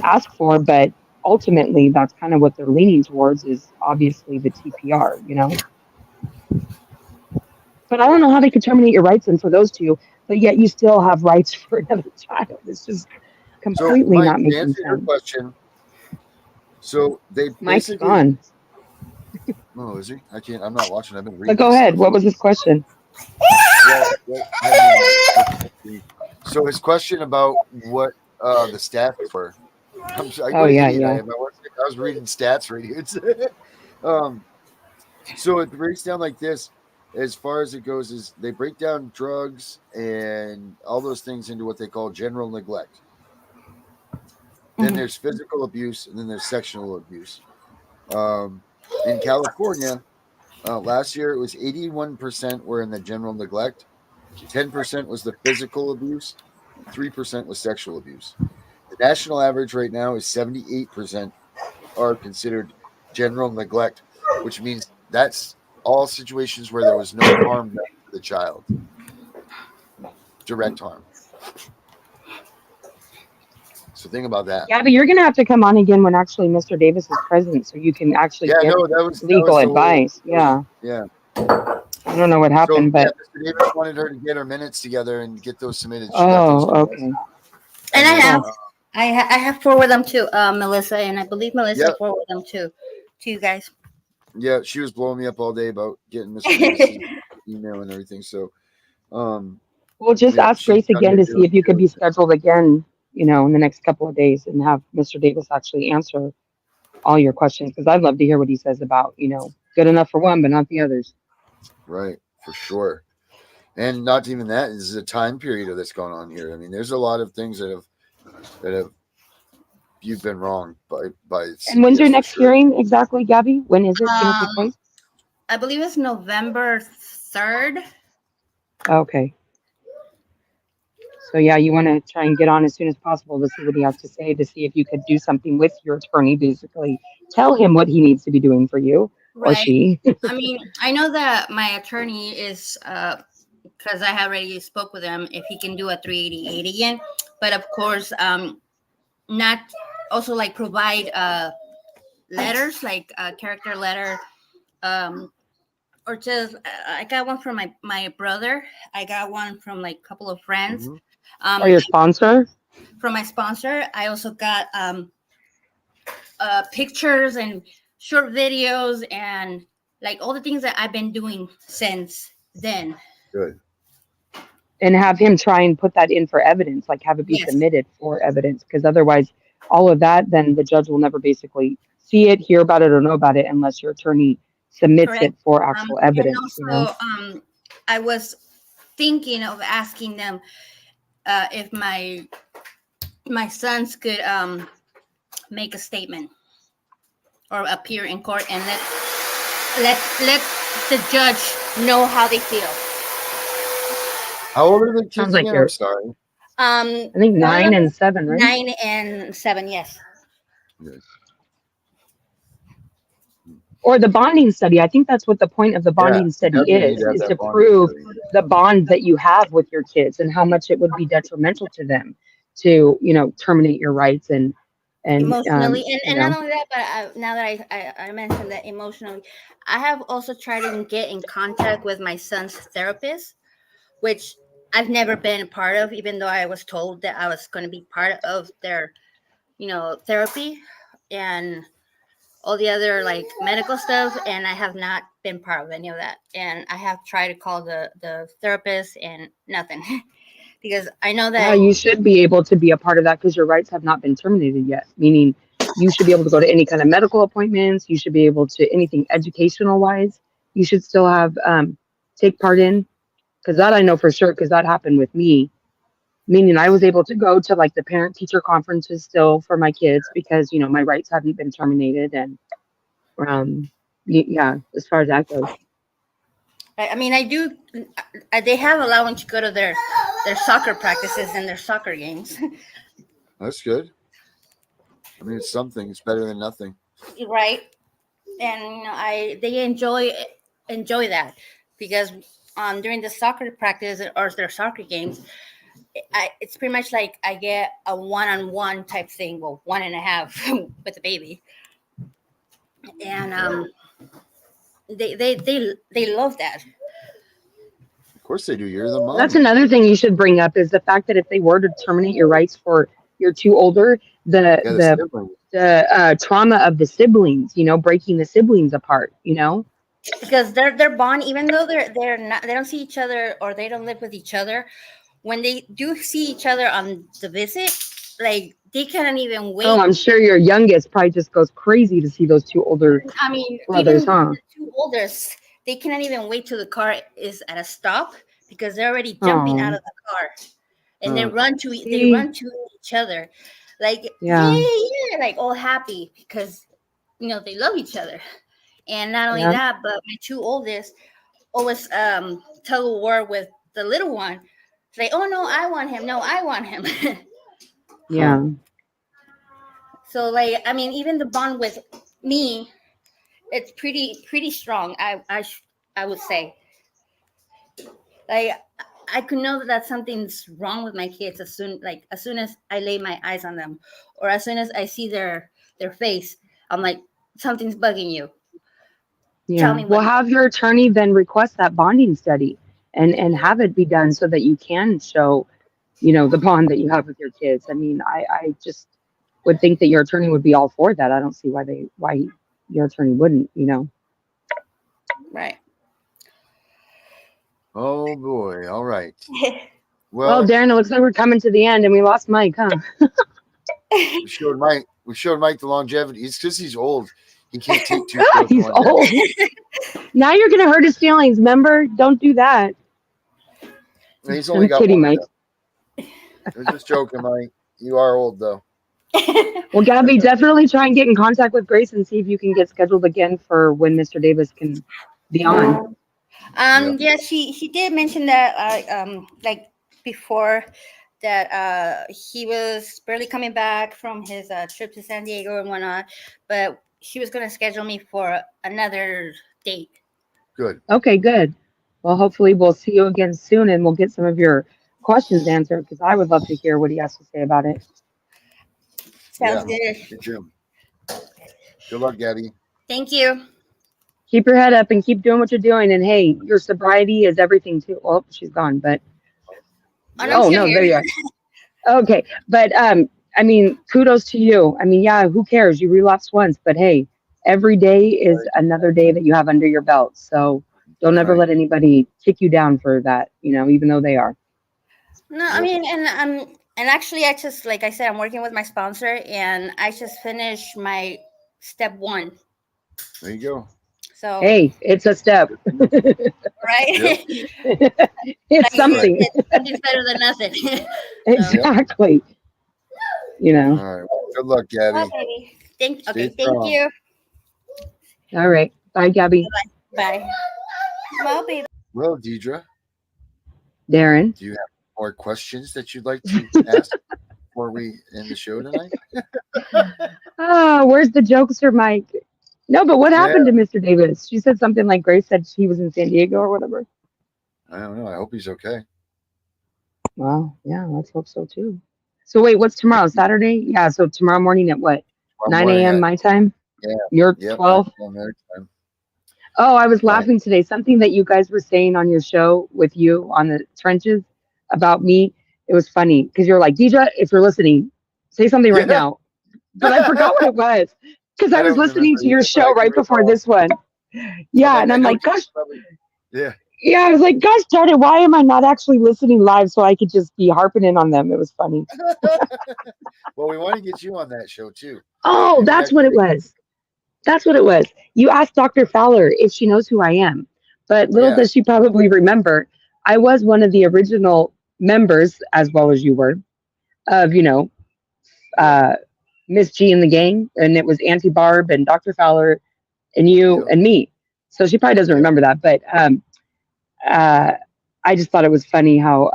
ask for, but ultimately that's kind of what they're leaning towards is obviously the TPR. But I don't know how they could terminate your rights and for those two, but yet you still have rights for another child. It's just
So,
completely
Mike,
not
to
making
answer your
sense.
question, so they
Mike's
basically.
gone.
Oh, is he? I can't. I'm not watching. I've been
But
reading
go
this
ahead.
stuff.
What was his question?
So his question about what the stats were. What
Oh
an
yeah,
idiot I
yeah.
am. I was reading stats right here. So it breaks down like this. As far as it goes, is they break down drugs and all those things into what they call general neglect. Then
Mhm.
there's physical abuse, and then there's sexual abuse. In California, last year it was 81% were in the general neglect, 10% was the physical abuse, 3% was sexual abuse. The national average right now is 78% are considered general neglect, which means that's all situations where there was no harm done to the child, direct harm. So think about that.
Yeah, but you're gonna have to come on again when actually Mr. Davis is present, so you can actually
Yeah,
get
no, that was
legal
the whole.
advice. Yeah,
Yeah.
I don't know what
So
happened,
yeah,
but
Mr. Davis wanted her to get her minutes together and get those submitted. She got those to
oh,
us.
okay.
And
And then,
I have forwarded them to Melissa, and I believe Melissa
yeah,
forwarded them to you guys.
yeah, she was blowing me up all day about getting Mr. Davis's email and everything. So,
Well, just
yeah,
ask
she
Grace
got
again
to
to
do
see if you could be
it.
scheduled again, in the next couple of days and have Mr. Davis actually answer all your questions because I'd love to hear what he says about, good enough for one, but not the others.
Right, for sure. And not even that is the time period that's going on here. I mean, there's a lot of things that have you've been wrong by
And when's
CPS
your
for
next
sure.
hearing exactly, Gabby? When is it going to take
Um,
place?
I believe it's November 3rd.
Okay. So yeah, you want to try and get on as soon as possible to see what he has to say, to see if you could do something with your attorney, basically tell him what he needs to be doing for you or
Right.
she.
I mean, I know that my attorney is because I have already spoke with him if he can do a 388 again, but of course, not also like provide letters like a character letter, um, or just I got one from my brother. I got one from like a couple of friends.
Mhm.
Or your sponsor.
From my sponsor, I also got pictures and short videos and like all the things that I've been doing since then.
Good.
And have him try and put that in for evidence, like have it be
Yes,
submitted for evidence, because otherwise, all of that, then the judge will never basically see it, hear about it, or know about it unless your attorney submits
correct.
it for actual
And
evidence.
also, I was thinking of asking them if my sons could make a statement or appear in court and let the judge know how they feel.
How old are the
Sounds
kids
like
again? I'm
you're,
sorry.
I think
One of
9
them
and
is
7, right?
9 and 7. Yes.
Good.
Or the bonding study. I think that's what the point of the
Yeah,
bonding
you
study
definitely need to have
is
that
to
bonding
prove
study.
the bond that you have with your kids and how much it would be detrimental to them to, terminate your rights and
Emotionally, and not only that, but now that I mentioned that emotionally, I have also tried to get in contact with my son's therapist, which I've never been a part of, even though I was told that I was going to be part of their therapy. And all the other like medical stuff, and I have not been part of any of that. And I have tried to call the therapist and nothing because I know
Yeah,
that.
you should be able to be a part of that because your rights have not been terminated yet. Meaning, you should be able to go to any kind of medical appointments. You should be able to anything educational wise. You should still have take part in, because that I know for sure because that happened with me. Meaning, I was able to go to like the parent teacher conferences still for my kids because my rights haven't been terminated, and yeah, as far as that goes.
I mean, I do. They have allowance to go to their soccer practices and their soccer games,
That's good. I mean, it's something. It's better than nothing.
right? And they enjoy that because during the soccer practice or their soccer games, it's pretty much like I get a one-on-one type thing, well, 1.5 with the baby, and they love that.
Of course they do. You're the mom.
That's another thing you should bring up is the fact that if they were to terminate your rights for your two older,
Yeah, the
the
siblings.
trauma of the siblings, breaking the siblings apart,
Because their bond, even though they're not, they don't see each other or they don't live with each other, when they do see each other on the visit, like they cannot even wait.
Oh, I'm sure your youngest probably just goes crazy to see those two older
I mean,
brothers,
even
huh?
the two oldest, they cannot even wait till the car is at a stop because they're already jumping out
Oh,
of the car, and they
Huh.
see,
run to each other, like
yeah,
yeah, like all happy because they love each other. And not only
yeah,
that, but my two oldest always tug of war with the little one. Say, oh no, I want him. No, I want him.
yeah.
So like, I mean, even the bond with me, it's pretty strong. I would say, like, I could know that something's wrong with my kids as soon as I lay my eyes on them, or as soon as I see their face. I'm like, something's bugging you. Tell
Yeah.
me
Well,
what.
have your attorney then request that bonding study and have it be done so that you can show, the bond that you have with your kids. I mean, I just would think that your attorney would be all for that. I don't see why your attorney wouldn't.
Right.
Oh boy. All right.
Well,
Well,
Darren, it looks like we're coming to the end and we lost Mike, huh?
we showed Mike the longevity. It's because he's old. He can't take two shows at
He's
one time.
old. Now you're going to hurt his feelings. Remember? Don't do that.
He's only
I'm
got
kidding,
one of
Mike.
them. I was just joking, Mike. You are old though.
Well, Gabby, definitely try and get in contact with Grace and see if you can get scheduled again for when Mr. Davis can be on.
Yeah.
Yeah, she did mention that like before that he was barely coming back from his trip to San Diego and whatnot, but she was gonna schedule me for another date.
Good.
Okay, good. Well, hopefully we'll see you again soon and we'll get some of your questions answered because I would love to hear what he has to say about it.
Sounds
Yeah.
good.
Good job. Good luck, Gabby.
Thank you.
Keep your head up and keep doing what you're doing. And hey, your sobriety is everything too. Oh, she's gone, but
And
Yeah.
I'm
oh
still
no, there you
here.
are. Okay, but I mean, kudos to you. I mean, yeah, who cares? You relapsed once, but hey, every day is another day that you have under your belt. So don't ever
Right.
let anybody kick you down for that. Even though they are.
No, I
Yep.
mean, and actually, I just like I said, I'm working with my sponsor, and I just finished my step 1.
There you go.
So
Hey, it's a step.
right.
Yep.
It's
Like you
something.
said, something's better than nothing. So,
Exactly.
All right. Well, good luck, Gabby.
bye, baby. Thank
Stay
thank
strong.
you.
All right. Bye, Gabby.
Bye. Well, baby.
Well, Deidre,
Darren.
do you have more questions that you'd like to ask before we end the show tonight?
Oh, where's the jokester, Mike? No, but what
Yeah.
happened to Mr. Davis? She said something like Grace said he was in San Diego or whatever.
I don't know. I hope he's okay.
Well, yeah, let's hope so too. So wait, what's tomorrow? Saturday? Yeah, so tomorrow morning at what?
Tomorrow
9
morning
a.m.
at-
my time?
Yeah.
You're
Yep.
12?
9 a.m. time.
Oh, I was
Right.
laughing today. Something that you guys were saying on your show with you on the trenches about me. It was funny because you're like, Deidre, if you're listening, say something right
Yeah.
now. But I forgot what it was. because I was
don't
listening
remember
to your
either, but I
show
can
right before
recall.
this one. Yeah,
Like,
and
I
I'm
know
like,
you
gosh,
probably- yeah.
yeah, I was like, gosh darn it, why am I not actually listening live so I could just be harping in on them? It was funny.
Well, we want to get you on that show too.
Oh,
Maybe
that's
next
what it
week.
was. That's what it was. You asked Dr. Fowler if she knows who I am, but little
Yeah.
does she probably remember, I was one of the original members, as well as you were, of, uh, Miss G and the gang, and it was Auntie Barb and Dr. Fowler and you
Yep.
and me. So she probably doesn't
Yep.
remember that, but I just thought it was funny how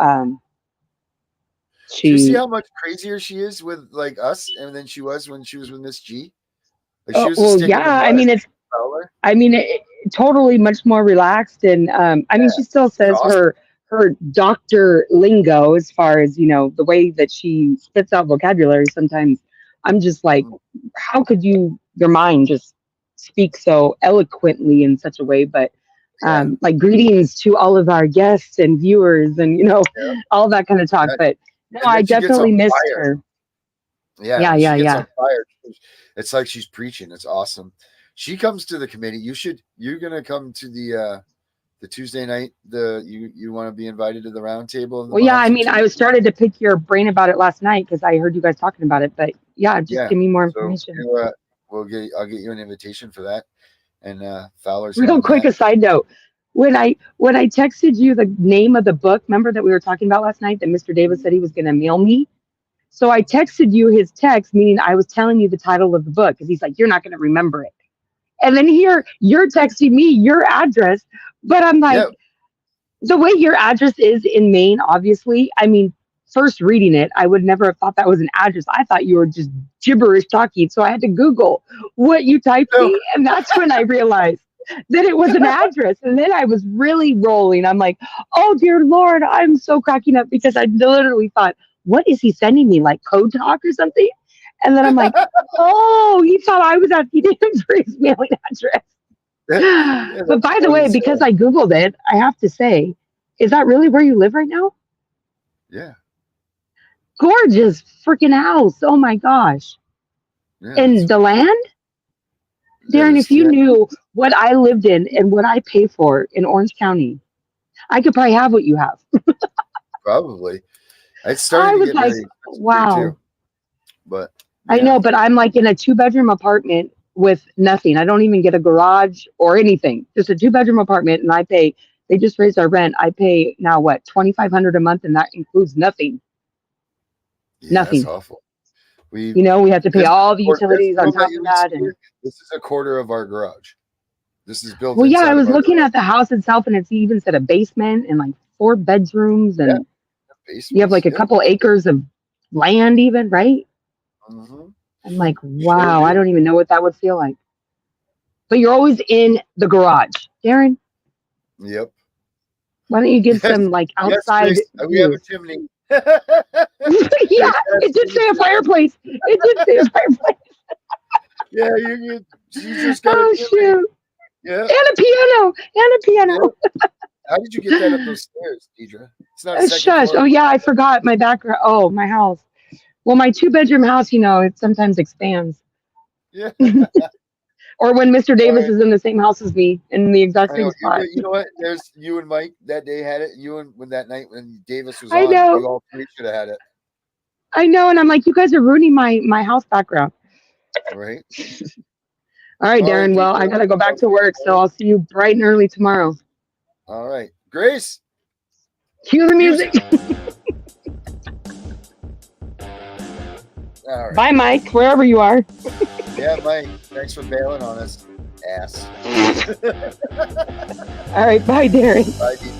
Do you see
she.
how much crazier she is with like us, and then she was when she was with Miss G? Like she
Oh,
was a
well,
stick in the
yeah.
mud.
I mean, it's.
Fowler.
I mean, totally much more relaxed, and I mean, she still says
awesome.
her doctor lingo as far as the way that she spits out vocabulary. Sometimes I'm just like, how could your mind just speak so eloquently in such a way? But
Yeah.
like greetings to all of our guests and viewers, and
Yeah.
all that kind of talk.
That-
But no,
and then
I
she gets
definitely
on
missed
fire.
her.
Yeah,
Yeah,
when
yeah,
she gets
yeah.
on fire. It's like she's preaching. It's awesome. She comes to the committee. You're gonna come to the Tuesday night. You want to be invited to the round table. In the
Well, yeah, I
Moms
mean, I
Tuesday?
started to pick your brain about it last night because I heard you guys talking about it. But yeah, just
Yeah.
give me more
So
information.
I'll get you an invitation for that. And Fowler's
Real
on
quick
that.
aside note, when I texted you the name of the book, remember that we were talking about last night that Mr. Davis said he was going to mail me? So I texted you his text, meaning I was telling you the title of the book because he's like, you're not going to remember it. And then here you're texting me your address, but I'm like,
Yeah.
the way your address is in Maine, obviously, I mean, first reading it, I would never have thought that was an address. I thought you were just gibberish talking. So I had to Google what you typed
No.
me. And that's when I realized that it was an address. And then I was really rolling. I'm like, oh, dear Lord, I'm so cracking up because I literally thought, what is he sending me? Like code talk or something? And then I'm like, oh, he thought I was asking him for his mailing address.
Yeah,
But by the
what
way,
he said.
because I Googled it, I have to say, is that really where you live right now?
Yeah.
Gorgeous freaking house. Oh my gosh.
Yeah,
And the land? Darren, if you knew what I lived in and what I pay for in Orange County, I could probably have what you have.
probably. It started
I
to
was
get
like,
very expensive
wow.
here too. But
I know, but I'm like in a 2-bedroom apartment with nothing. I don't even get a garage or anything. Just a 2-bedroom apartment, and they just raised our rent. I pay now what, $2,500 a month, and that includes nothing.
Yeah,
Nothing.
That's awful. We
have to pay all the utilities on top of that. And
this is a quarter of our garage. This is built.
well, yeah,
inside
I
of
was
our
looking
garage.
at the house itself, and it's even said a basement and like 4 bedrooms, and you have like a couple acres of land, even, right?
Mm-hmm.
I'm like, wow, I don't even know what that would feel like. But you're always in the garage, Darren.
Yep.
Why don't you give some like outside?
Yes, we have a chimney.
Yeah, it did say a fireplace. It did say a fireplace.
Yeah, you just got
Oh
a chimney.
shoot!
Yeah.
And a piano.
Yeah. How did you get that up those stairs, Deidre? It's not a second
Shush!
floor.
Oh yeah, I forgot my background. Oh, my house. Well, my 2-bedroom house, it sometimes expands.
Yeah.
Or when Mr. Davis is in the same house as me in the exact same spot.
You know what? There's you and Mike that day had it. You and when that night when Davis was
I
on,
know.
you all three should have had it.
I know, and I'm like, you guys are ruining my house background.
Right.
All right, Darren. Well, I gotta go back to work, so I'll see you bright and early tomorrow.
All right, Grace.
Cue the music.
All right.
Bye, Mike, wherever you are.
Yeah, Mike. Thanks for bailing on us, ass.
All right, bye, Darren.
Bye, Deidre.